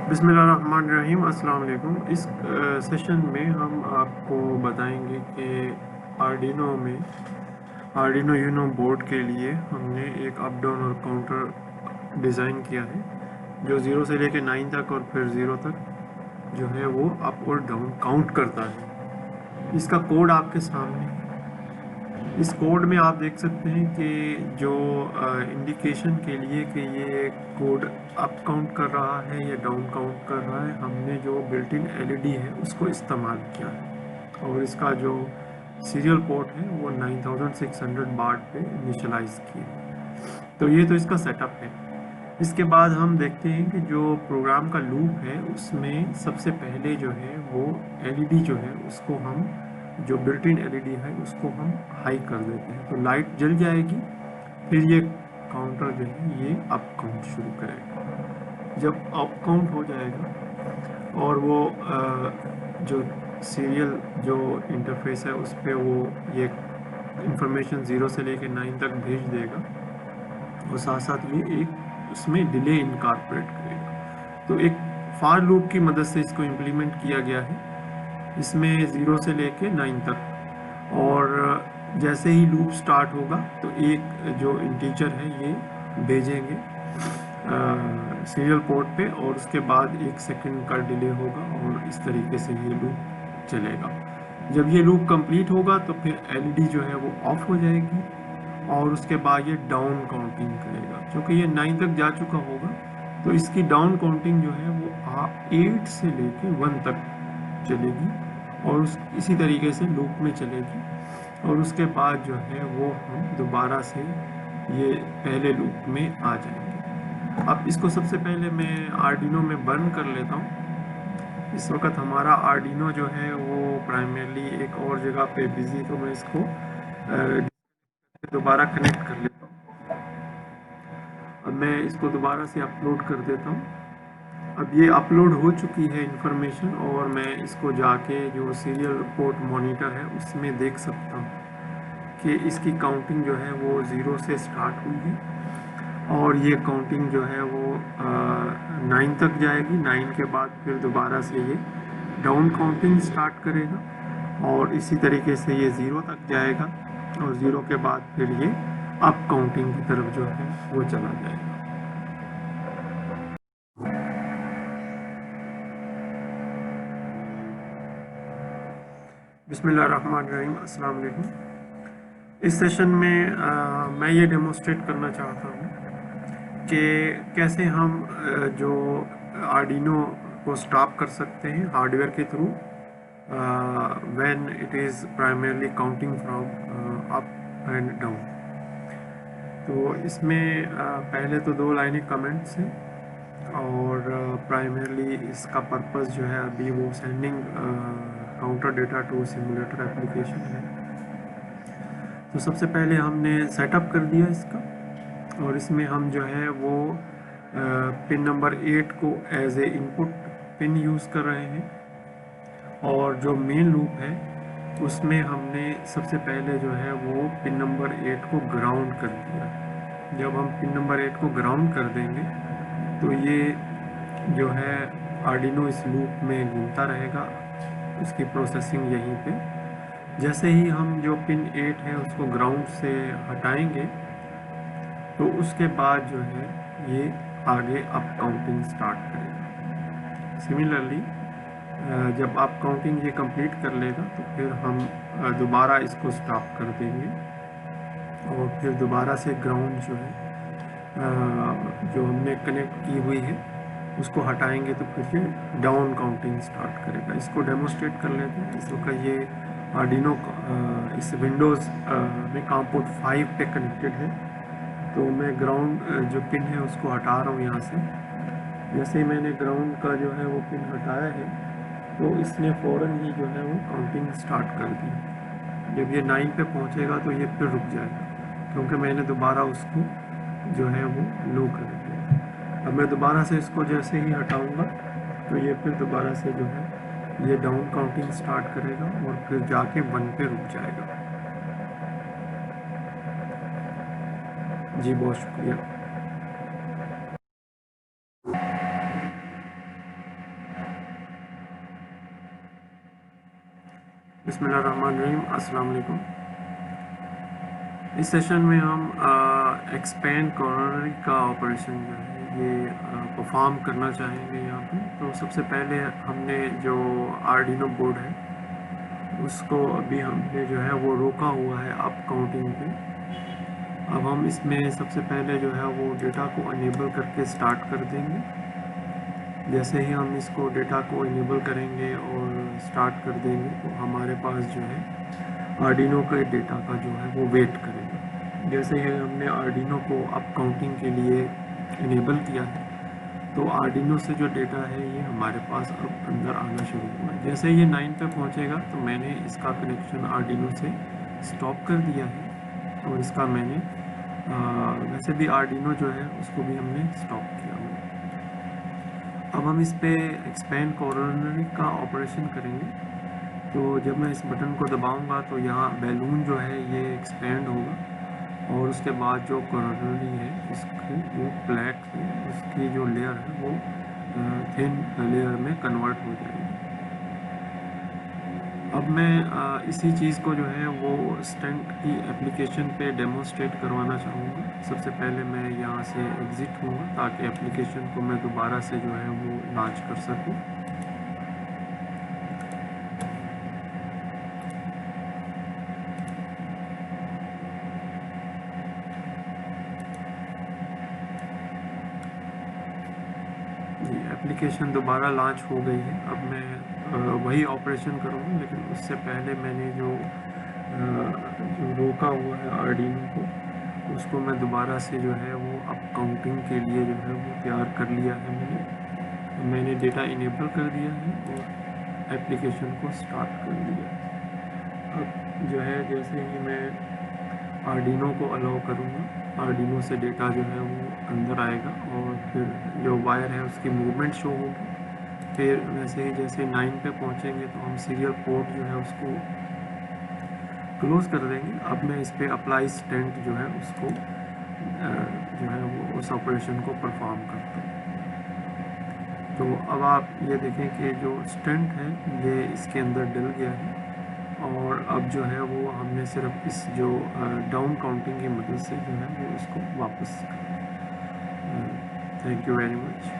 बिस्मिल्लाहिर्रहमानिर्रहीम। अस्सलाम वालेकुम। इस सेशन में हम आपको बताएंगे कि आर्डिनो यूनो बोर्ड के लिए हमने एक अप डाउन और काउंटर डिज़ाइन किया है जो 0 से लेकर 9 तक और फिर 0 तक जो है वो अप और डाउन काउंट करता है। इसका कोड आपके सामने है। इस कोड में आप देख सकते हैं कि जो इंडिकेशन के लिए कि ये कोड अप काउंट कर रहा है या डाउन काउंट कर रहा है, हमने जो बिल्ट इन एलईडी है उसको इस्तेमाल किया है और इसका जो सीरियल पोर्ट है वो 9600 बार्ट पे इनिशियलाइज किया। तो ये तो इसका सेटअप है। इसके बाद हम देखते हैं कि जो प्रोग्राम का लूप है उसमें सबसे पहले जो है वो एलईडी जो है उसको हम जो बिल्ट इन एलईडी है उसको हम हाई कर देते हैं तो लाइट जल जाएगी। फिर ये काउंटर जो है ये अप काउंट शुरू करेगा। जब अप काउंट हो जाएगा और वो जो सीरियल जो इंटरफेस है उस पर वो ये इंफॉर्मेशन 0 से लेकर 9 तक भेज देगा और साथ साथ ये एक उसमें डिले इनकॉर्पोरेट करेगा। तो एक फार लूप की मदद से इसको इम्प्लीमेंट किया गया है इसमें 0 से लेके 9 तक। और जैसे ही लूप स्टार्ट होगा तो एक जो इंटीजर है ये भेजेंगे सीरियल पोर्ट पे और उसके बाद 1 सेकंड का डिले होगा और इस तरीके से ये लूप चलेगा। जब ये लूप कंप्लीट होगा तो फिर एलईडी जो है वो ऑफ हो जाएगी और उसके बाद ये डाउन काउंटिंग करेगा। क्योंकि ये 9 तक जा चुका होगा तो इसकी डाउन काउंटिंग जो है वो 8 से लेके 1 तक चलेगी और इसी तरीके से लूप में चलेगी और उसके बाद जो है वो हम दोबारा से ये पहले लूप में आ जाएंगे। अब इसको सबसे पहले मैं आर्डिनो में बर्न कर लेता हूँ। इस वक्त हमारा आर्डिनो जो है वो प्राइमरली एक और जगह पे बिजी, तो मैं इसको दोबारा कनेक्ट कर लेता हूँ। अब मैं इसको दोबारा से अपलोड कर देता हूँ। अब ये अपलोड हो चुकी है इंफॉर्मेशन और मैं इसको जाके जो सीरियल पोर्ट मॉनिटर है उसमें देख सकता हूँ कि इसकी काउंटिंग जो है वो 0 से स्टार्ट हुई है और ये काउंटिंग जो है वो 9 तक जाएगी। 9 के बाद फिर दोबारा से ये डाउन काउंटिंग स्टार्ट करेगा और इसी तरीके से ये 0 तक जाएगा और 0 के बाद फिर ये अप काउंटिंग की तरफ जो है वो चला जाएगा। बिस्मिल्लाहिर्रहमानिर्रहीम। अस्सलाम वालेकुम। इस सेशन में मैं ये डेमोस्ट्रेट करना चाहता हूँ कि कैसे हम जो आर्डिनो को स्टॉप कर सकते हैं हार्डवेयर के through when it is primarily counting from up and down. तो इसमें पहले तो 2 लाइनें कमेंट्स हैं और प्राइमरली इसका पर्पस जो है अभी वो sending counter data to simulator application है। तो सबसे पहले हमने सेटअप कर दिया इसका और इसमें हम जो है वो पिन नंबर 8 को as a input pin use कर रहे हैं और जो मेन लूप है उसमें हमने सबसे पहले जो है वो पिन नंबर 8 को ग्राउंड कर दिया। जब हम पिन नंबर 8 को ग्राउंड कर देंगे तो ये जो है आर्डिनो इस लूप में घूमता रहेगा, उसकी प्रोसेसिंग यहीं पे। जैसे ही हम जो पिन 8 है उसको ग्राउंड से हटाएंगे तो उसके बाद जो है ये आगे अप काउंटिंग स्टार्ट करेगा। सिमिलरली जब अप काउंटिंग ये कंप्लीट कर लेगा तो फिर हम दोबारा इसको स्टॉप कर देंगे और फिर दोबारा से ग्राउंड जो है जो हमने कनेक्ट की हुई है उसको हटाएंगे तो फिर ये डाउन काउंटिंग स्टार्ट करेगा। इसको डेमोस्ट्रेट कर लेते हैं। इस वक्त ये आर्डिनो इस विंडोज़ में काम पोर्ट 5 पे कनेक्टेड है तो मैं ग्राउंड जो पिन है उसको हटा रहा हूँ यहाँ से। जैसे ही मैंने ग्राउंड का जो है वो पिन हटाया है तो इसने फ़ौरन ही जो है वो काउंटिंग स्टार्ट कर दी। जब ये 9 पे पहुँचेगा तो ये फिर रुक जाएगा क्योंकि मैंने दोबारा उसको जो है वो लो कर दिया। अब मैं दोबारा से इसको जैसे ही हटाऊंगा तो ये फिर दोबारा से जो है ये डाउन काउंटिंग स्टार्ट करेगा और फिर जाके 1 पे रुक जाएगा। जी बहुत शुक्रिया। बिस्मिल्लाहिर्रहमानिर्रहीम, अस्सलाम वालेकुम। इस सेशन में हम एक्सपेंड कोरोनरी का ऑपरेशन जो है ये परफॉर्म करना चाहेंगे यहाँ पे। तो सबसे पहले हमने जो आर्डिनो बोर्ड है उसको अभी हमने जो है वो रोका हुआ है अप काउंटिंग पे। अब हम इसमें सबसे पहले जो है वो डेटा को इनेबल करके स्टार्ट कर देंगे। जैसे ही हम इसको डेटा को इनेबल करेंगे और स्टार्ट कर देंगे तो हमारे पास जो है आर्डिनो के डेटा का जो है वो वेट करेगा। जैसे ही हमने आर्डिनो को अप काउंटिंग के लिए इनेबल किया है तो आर्डिनो से जो डेटा है ये हमारे पास अब अंदर आना शुरू हुआ है। जैसे ये 9 पे पहुंचेगा तो मैंने इसका कनेक्शन आर्डिनो से स्टॉप कर दिया है और इसका मैंने वैसे भी आर्डिनो जो है उसको भी हमने स्टॉप किया हुआ है। अब हम इस पे एक्सपेंड कोरोनरी का ऑपरेशन करेंगे। तो जब मैं इस बटन को दबाऊंगा तो यहाँ बैलून जो है ये एक्सपेंड होगा और उसके बाद जो कोरोनरी है इसकी वो प्लेट है उसकी जो लेयर है वो थिन लेयर में कन्वर्ट हो जाएगी। अब मैं इसी चीज़ को जो है वो स्टेंट की एप्लीकेशन पे डेमोस्ट्रेट करवाना चाहूँगा। सबसे पहले मैं यहाँ से एग्ज़िट हूँगा ताकि एप्लीकेशन को मैं दोबारा से जो है वो लॉन्च कर सकूँ। एप्लीकेशन दोबारा लॉन्च हो गई है। अब मैं वही ऑपरेशन करूँगा, लेकिन उससे पहले मैंने जो रोका हुआ है आर्डिनो को उसको मैं दोबारा से जो है वो अप काउंटिंग के लिए जो है वो तैयार कर लिया है। मैंने डेटा इनेबल कर दिया है और एप्लीकेशन को स्टार्ट कर दिया है। अब जो है जैसे ही मैं आर्डिनो को अलाउ करूँगा आर्डिनो से डेटा जो है वो अंदर आएगा और फिर जो वायर है उसकी मूवमेंट शो होगी। फिर वैसे ही जैसे 9 पे पहुँचेंगे तो हम सीरियल पोर्ट जो है उसको क्लोज कर देंगे। अब मैं इस पर अप्लाई स्टेंट जो है उसको जो है वो उस ऑपरेशन को परफॉर्म करता हूँ। तो अब आप ये देखें कि जो स्टेंट है ये इसके अंदर डल गया है और अब जो है वो हमने सिर्फ इस जो डाउन काउंटिंग की मदद से जो है वो इसको वापस। Thank you very much.